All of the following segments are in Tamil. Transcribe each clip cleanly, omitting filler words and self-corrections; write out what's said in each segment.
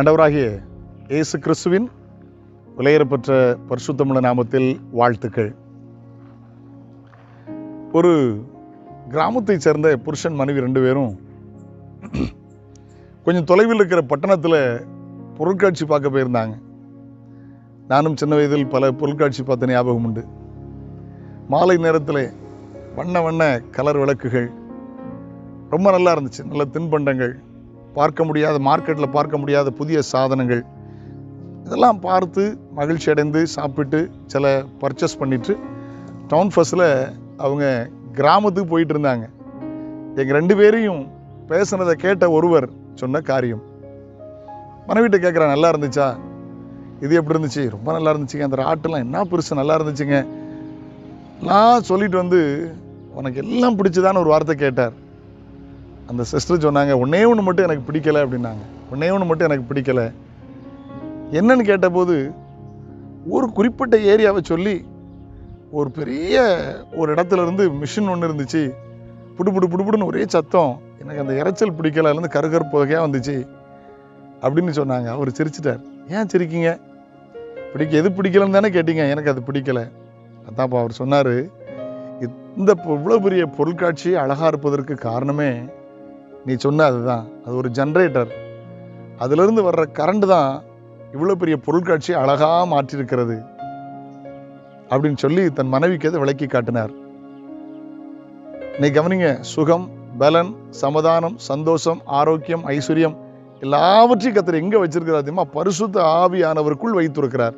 ஆண்டவராகிய இயேசு கிறிஸ்துவின் விலையேறப்பெற்ற பரிசுத்தமுள்ள நாமத்தில் வாழ்த்துக்கள். ஒரு கிராமத்தைச் சேர்ந்த புருஷன் மனைவி 2 பேரும் கொஞ்சம் தொலைவில் இருக்கிற பட்டணத்தில் பொருட்காட்சி பார்க்க போயிருந்தாங்க. நானும் சின்ன வயதில் பல பொருட்காட்சி பார்த்த ஞாபகம் உண்டு. மாலை நேரத்தில் வண்ண வண்ண கலர் விளக்குகள் ரொம்ப நல்லா இருந்துச்சு. நல்ல தின்பண்டங்கள், பார்க்க முடியாத மார்க்கெட்டில் பார்க்க முடியாத புதிய சாதனங்கள், இதெல்லாம் பார்த்து மகிழ்ச்சி அடைந்து சாப்பிட்டு சில பர்ச்சேஸ் பண்ணிட்டு டவுன் பஸ்ஸில் அவங்க கிராமத்துக்கு போயிட்டு இருந்தாங்க. எங்கள் 2 பேரையும் பேசுனதை கேட்ட ஒருவர் சொன்ன காரியம், மனைவிட்ட கேட்குறேன், நல்லா இருந்துச்சா? இது எப்படி இருந்துச்சு? ரொம்ப நல்லா இருந்துச்சுங்க. அந்த ஆட்டெல்லாம் என்ன பெருசு, நல்லா இருந்துச்சுங்க. நான் சொல்லிட்டு வந்து உனக்கு எல்லாம் பிடிச்சதான்னு ஒரு வார்த்தை கேட்டார். அந்த சிஸ்டர் சொன்னாங்க, ஒன்னே ஒன்று மட்டும் எனக்கு பிடிக்கலை அப்படின்னாங்க. ஒன்னே ஒன்று மட்டும் எனக்கு பிடிக்கலை. என்னன்னு கேட்டபோது ஒரு குறிப்பிட்ட ஏரியாவை சொல்லி ஒரு பெரிய ஒரு இடத்துல இருந்து மிஷின் ஒன்று இருந்துச்சு, புடுப்புடுன்னு ஒரே சத்தம், எனக்கு அந்த இறைச்சல் பிடிக்கல, அதுலேருந்து கருகருப்பு வகையாக வந்துச்சு அப்படின்னு சொன்னாங்க. அவர் சிரிச்சிட்டார். ஏன் சிரிக்கீங்க? எது பிடிக்கலன்னு தானே கேட்டீங்க, எனக்கு அது பிடிக்கலை. அதான்ப்பா அவர் சொன்னார், இந்த இவ்வளோ பெரிய பொருட்காட்சி அழகாக இருப்பதற்கு காரணமே நீ சொன்ன அதுதான். அது ஒரு ஜென்ரேட்டர், அதிலிருந்து வர்ற கரண்ட் தான் இவ்வளோ பெரிய பொருட்காட்சி அழகாக மாற்றிருக்கிறது அப்படின்னு சொல்லி தன் மனைவிக்கு அதை விளக்கி காட்டினார். இன்னைக்கு கவனிங்க, சுகம், பலன், சமாதானம், சந்தோஷம், ஆரோக்கியம், ஐஸ்வர்யம் எல்லாவற்றையும் கர்த்தர் எங்கே வச்சிருக்கிறார் தெரியுமா? பரிசுத்த ஆவியானவருக்குள் வைத்திருக்கிறார்.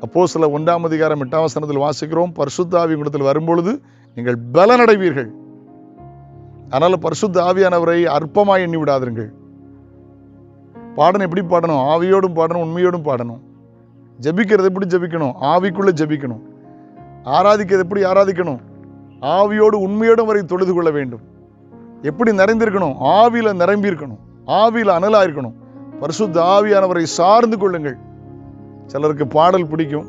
அப்போஸ்தலர் 1:8 வாசிக்கிறோம், பரிசுத்த ஆவி உங்களிடத்தில் வரும்பொழுது நீங்கள் பலனடைவீர்கள். அதனால பரிசுத்த ஆவியானவரை அற்பமாய் எண்ணி விடாதீர்கள். பாடணும் எப்படி பாடணும்? ஆவியோடும் பாடணும், உண்மையோடும் பாடணும். ஜபிக்கிறது எப்படி ஜபிக்கணும்? ஆவிக்குள்ள ஜபிக்கணும். ஆராதிக்கிறது எப்படி ஆராதிக்கணும்? ஆவியோடு உண்மையோடும் வரை தொழுது கொள்ள வேண்டும். எப்படி நிறைந்திருக்கணும்? ஆவியில நிரம்பி இருக்கணும், ஆவியில அனலா இருக்கணும். பரிசுத்த ஆவியானவரை சார்ந்து கொள்ளுங்கள். சிலருக்கு பாடல் பிடிக்கும்,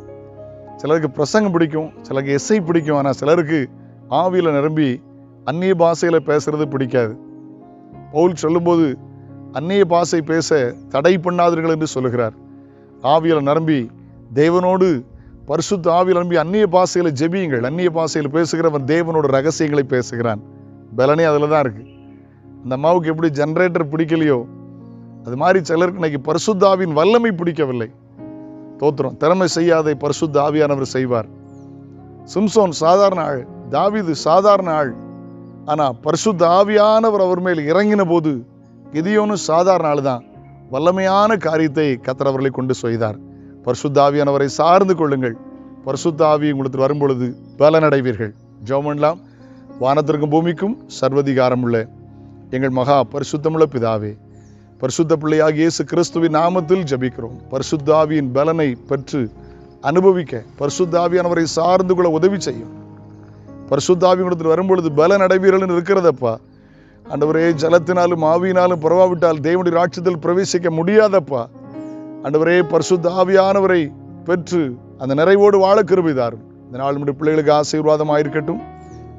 சிலருக்கு பிரசங்கம் பிடிக்கும், சிலருக்கு எஸ்ஐ பிடிக்கும். ஆனால் சிலருக்கு ஆவியில நிரம்பி அந்நிய பாஷையில பேசுறது பிடிக்காது. பவுல் சொல்லும்போது அந்நிய பாஷை பேச தடை பண்ணாதீர்கள் என்று சொல்லுகிறார். ஆவியில நிரம்பி தேவனோடு, பரிசுத்த ஆவியில நிரம்பி அந்நிய பாஷையில ஜெபியுங்கள். அந்நிய பாஷையில் பேசுகிறவன் தேவனோட ரகசியங்களை பேசுகிறான். பலனே அதில் தான் இருக்கு. அந்த அம்மாவுக்கு எப்படி ஜெனரேட்டர் பிடிக்கலையோ அது மாதிரி சிலருக்கு இன்னைக்கு பரிசுத்த ஆவியின் வல்லமை பிடிக்கவில்லை. தோத்திரம், திறமை செய்யாதை பரிசுத்த ஆவியானவர் செய்வார். சிம்சோன் சாதாரண ஆள், தாவீது சாதாரண ஆள். ஆனா பரிசுத்த ஆவியானவர் அவர் மேல் இறங்கின போது கிதியோனு சாதாரண ஆள் தான். வல்லமையான காரியத்தை கர்த்தர் அவர்களை கொண்டு செய்தார். பரிசுத்த ஆவியானவரை சார்ந்து கொள்ளுங்கள். பரிசுத்த ஆவி உங்களுக்கு வரும்பொழுது பலனடைவீர்கள். ஜெபம் பண்ணலாம். வானத்திற்கும் பூமிக்கும் சர்வதிகாரம் உள்ள எங்கள் மகா பரிசுத்தமுள்ள பிதாவே, பரிசுத்த பிள்ளையாகிய இயேசு கிறிஸ்துவின் நாமத்தில் ஜெபிக்கிறோம். பரிசுத்த ஆவியின் பலனை பெற்று அனுபவிக்க பரிசுத்த ஆவியானவரை சார்ந்து கொள்ள உதவி செய்யும். பரிசுத்த ஆவி உங்களுக்கு வரும்பொழுது பலன் அடைவீர்கள் இருக்கிறதப்பா. ஆண்டவரே, ஜலத்தினாலும் ஆவியினாலும் பரவாவிட்டால் தேவனுடைய ராட்சியத்தில் பிரவேசிக்க முடியாதப்பா. ஆண்டவரே, பரிசுத்த ஆவியானவரை பெற்று அந்த நிறைவோடு வாழ கிருபை தாரும். இந்த நாள் நம்முடைய பிள்ளைகளுக்கு ஆசீர்வாதமாக இருக்கட்டும்.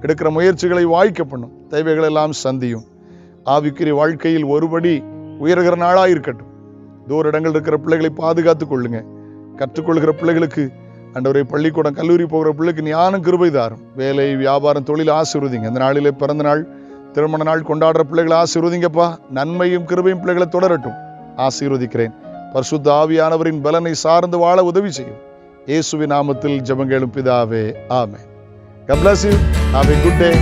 எடுக்கிற முயற்சிகளை வாய்க்க பண்ணும். தேவைகள் எல்லாம் சந்தியும். ஆவிக்குரிய வாழ்க்கையில் ஒருபடி உயர்கிற நாளாக இருக்கட்டும். தூர இடங்கள் இருக்கிற பிள்ளைகளை பாதுகாத்துக் கொள்ளுங்க. கற்றுக்கொள்கிற பிள்ளைகளுக்கு, ஆண்டவரே, பள்ளிக்கூடம் கல்லூரி போகிற பிள்ளைக்கு ஞானம் கிருபை தாரும். வேலை, வியாபாரம், தொழில் ஆசீர்வதிங்க. இந்த நாளிலே பிறந்த நாள், திருமண நாள் கொண்டாடுற பிள்ளைகளை ஆசீர்வதிங்கப்பா. நன்மையும் கிருபையும் பிள்ளைகளை தொடரட்டும். ஆசீர்வதிக்கிறேன். பரிசுத்த ஆவியானவரின் பலனை சார்ந்து வாழ உதவி செய்யும். இயேசுவின் நாமத்தில் ஜெபம் கேளும் பிதாவே, ஆமென். God bless you. Have a good day.